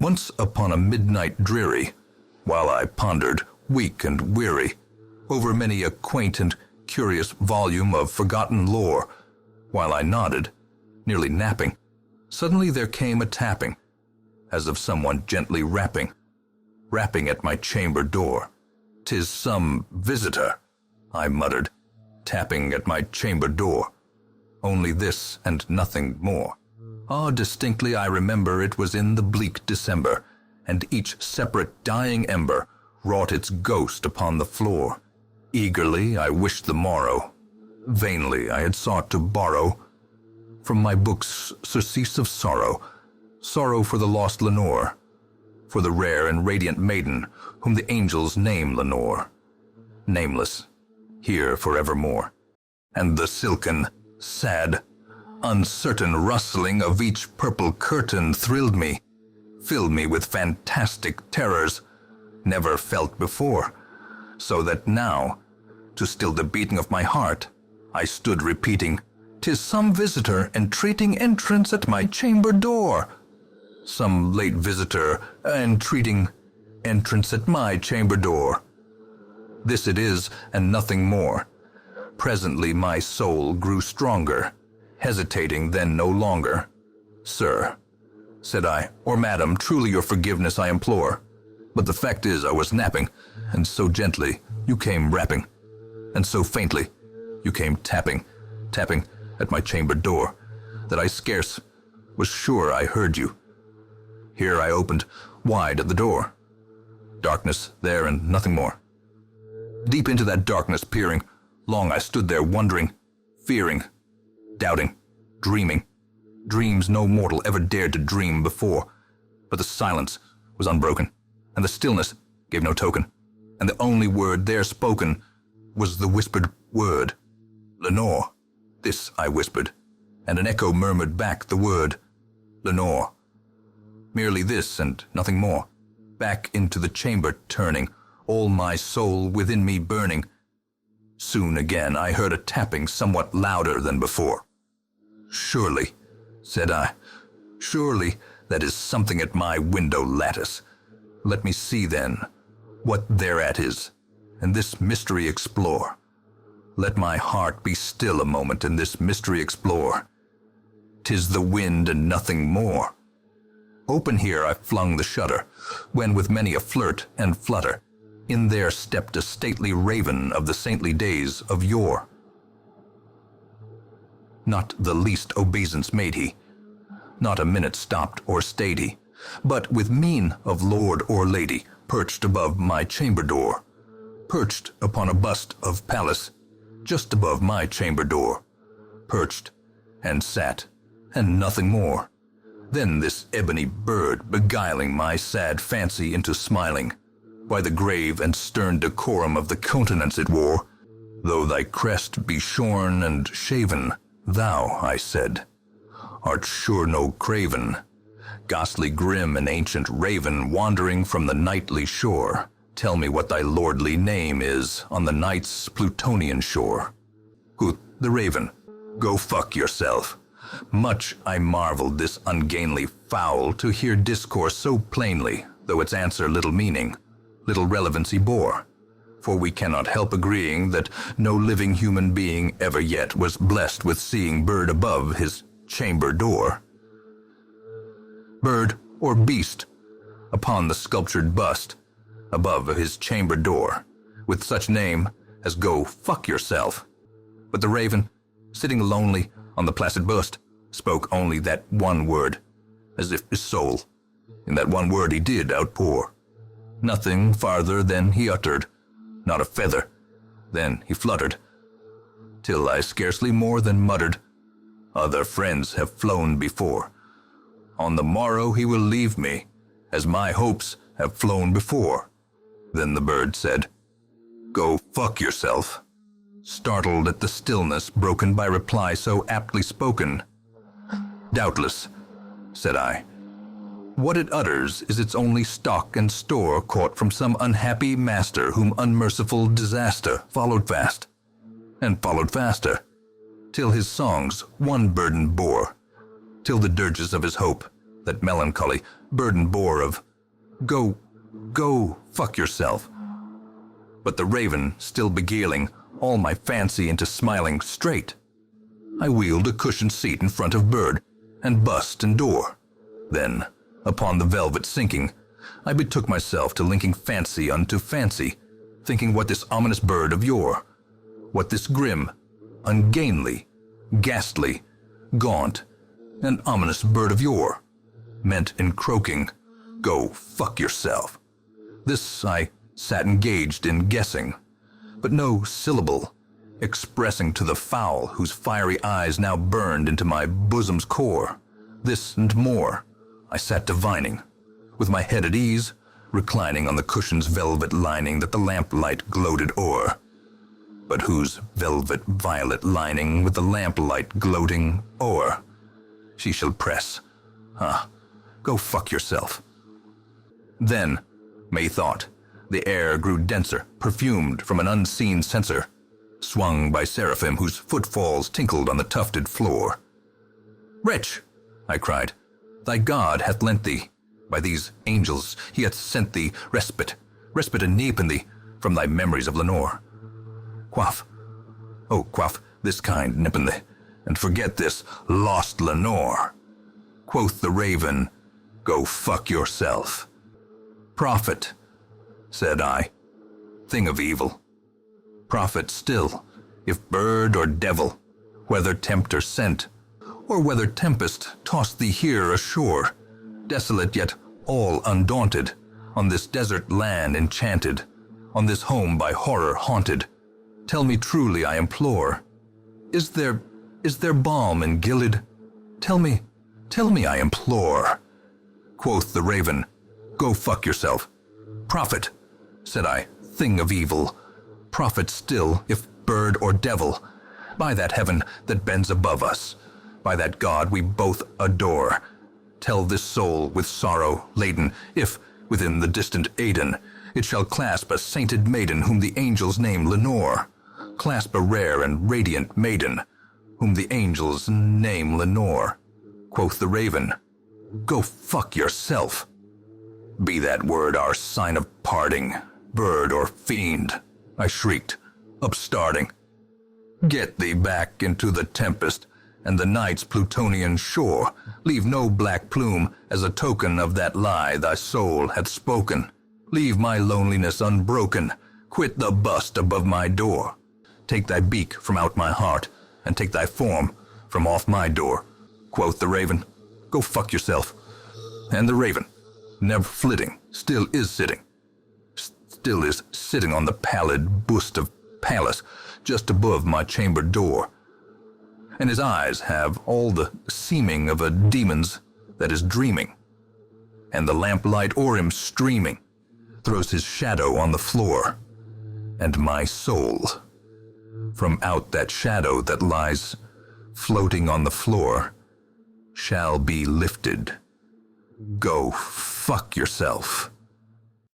Once upon a midnight dreary, while I pondered, weak and weary, over many a quaint and curious volume of forgotten lore, while I nodded, nearly napping, suddenly there came a tapping, as of someone gently rapping at my chamber door. "'Tis some visitor," I muttered, tapping at my chamber door. Only this and nothing more. Ah, distinctly I remember it was in the bleak December, and each separate dying ember wrought its ghost upon the floor. Eagerly I wished the morrow. Vainly I had sought to borrow from my books surcease of sorrow, sorrow for the lost Lenore, for the rare and radiant maiden whom the angels name Lenore, nameless, here forevermore. And the silken, sad, uncertain rustling of each purple curtain thrilled me, filled me with fantastic terrors never felt before, so that now, to still the beating of my heart, I stood repeating, "'Tis some visitor entreating entrance at my chamber door." Some late visitor entreating entrance at my chamber door. This it is, and nothing more. Presently my soul grew stronger, hesitating then no longer. "Sir," said I, "or madam, truly your forgiveness I implore. But the fact is I was napping, and so gently you came rapping, and so faintly you came tapping at my chamber door, that I scarce was sure I heard you. Here I opened wide at the door. Darkness there and nothing more. Deep into that darkness peering, long I stood there wondering, fearing, doubting, dreaming, dreams no mortal ever dared to dream before. But the silence was unbroken, and the stillness gave no token, and the only word there spoken was the whispered word, "Lenore." This I whispered, and an echo murmured back the word, "Lenore." Merely this and nothing more. Back into the chamber turning, all my soul within me burning. Soon again I heard a tapping somewhat louder than before. "Surely," said I, "surely that is something at my window lattice. Let me see then what thereat is, and this mystery explore. Let my heart be still a moment and this mystery explore. 'Tis the wind and nothing more." Open here I flung the shutter, when with many a flirt and flutter, in there stepped a stately raven of the saintly days of yore. Not the least obeisance made he, not a minute stopped or stayed he, but with mien of lord or lady perched above my chamber door, perched upon a bust of Pallas, just above my chamber door, perched and sat, and nothing more. Then this ebony bird beguiling my sad fancy into smiling, by the grave and stern decorum of the countenance it wore. "Though thy crest be shorn and shaven, thou," I said, "art sure no craven, ghastly grim and ancient raven wandering from the nightly shore. Tell me what thy lordly name is on the night's Plutonian shore." Quoth the raven, "Go fuck yourself." Much I marveled this ungainly fowl to hear discourse so plainly, though its answer little meaning, little relevancy bore. For we cannot help agreeing that no living human being ever yet was blessed with seeing bird above his chamber door. Bird or beast upon the sculptured bust above his chamber door, with such name as "Go fuck yourself." But the raven, sitting lonely on the placid bust, spoke only that one word, as if his soul in that one word he did outpour. Nothing farther than he uttered, not a feather, then he fluttered, till I scarcely more than muttered, "Other friends have flown before. On the morrow he will leave me, as my hopes have flown before." Then the bird said, "Go fuck yourself," startled at the stillness broken by reply so aptly spoken. "Doubtless," said I. "What it utters is its only stock and store caught from some unhappy master whom unmerciful disaster followed fast, and followed faster, till his songs one burden bore, till the dirges of his hope that melancholy burden bore of, "Go, go, fuck yourself." But the raven still beguiling all my fancy into smiling straight. I wheeled a cushioned seat in front of bird, and bust and door. Then, upon the velvet sinking, I betook myself to linking fancy unto fancy, thinking what this ominous bird of yore, what this grim, ungainly, ghastly, gaunt, and ominous bird of yore meant in croaking, "Go fuck yourself." This I sat engaged in guessing, but no syllable expressing to the fowl whose fiery eyes now burned into my bosom's core. This and more I sat divining, with my head at ease, reclining on the cushion's velvet lining that the lamplight gloated o'er. But whose velvet violet lining with the lamplight gloating o'er she shall press? Go fuck yourself. Then, methought, the air grew denser, perfumed from an unseen censer, swung by seraphim whose footfalls tinkled on the tufted floor. "Wretch," I cried, "thy God hath lent thee, by these angels he hath sent thee respite and neepen thee from thy memories of Lenore. Quaff, oh quaff this kind nippen thee, and forget this lost Lenore." Quoth the raven, "Go fuck yourself." "Prophet," said I, "thing of evil. Prophet still, if bird or devil, whether tempter sent, or whether tempest tossed thee here ashore, desolate yet all undaunted, on this desert land enchanted, on this home by horror haunted. Tell me truly, I implore, is there balm in Gilead? Tell me, I implore." Quoth the raven, "Go fuck yourself." "Prophet," said I, "thing of evil. Prophet still, if bird or devil, by that heaven that bends above us, by that God we both adore. Tell this soul with sorrow laden, if, within the distant Aidenn, it shall clasp a sainted maiden whom the angels name Lenore, clasp a rare and radiant maiden whom the angels name Lenore." Quoth the raven, "Go fuck yourself." "Be that word our sign of parting, bird or fiend," I shrieked, upstarting. "Get thee back into the tempest and the night's Plutonian shore. Leave no black plume as a token of that lie thy soul hath spoken. Leave my loneliness unbroken. Quit the bust above my door. Take thy beak from out my heart, and take thy form from off my door." Quoth the raven, "Go fuck yourself." And the raven, never flitting, still is sitting on the pallid bust of Pallas just above my chamber door. And his eyes have all the seeming of a demon's that is dreaming, and the lamplight o'er him streaming throws his shadow on the floor, and my soul, from out that shadow that lies floating on the floor, shall be lifted. Go fuck yourself.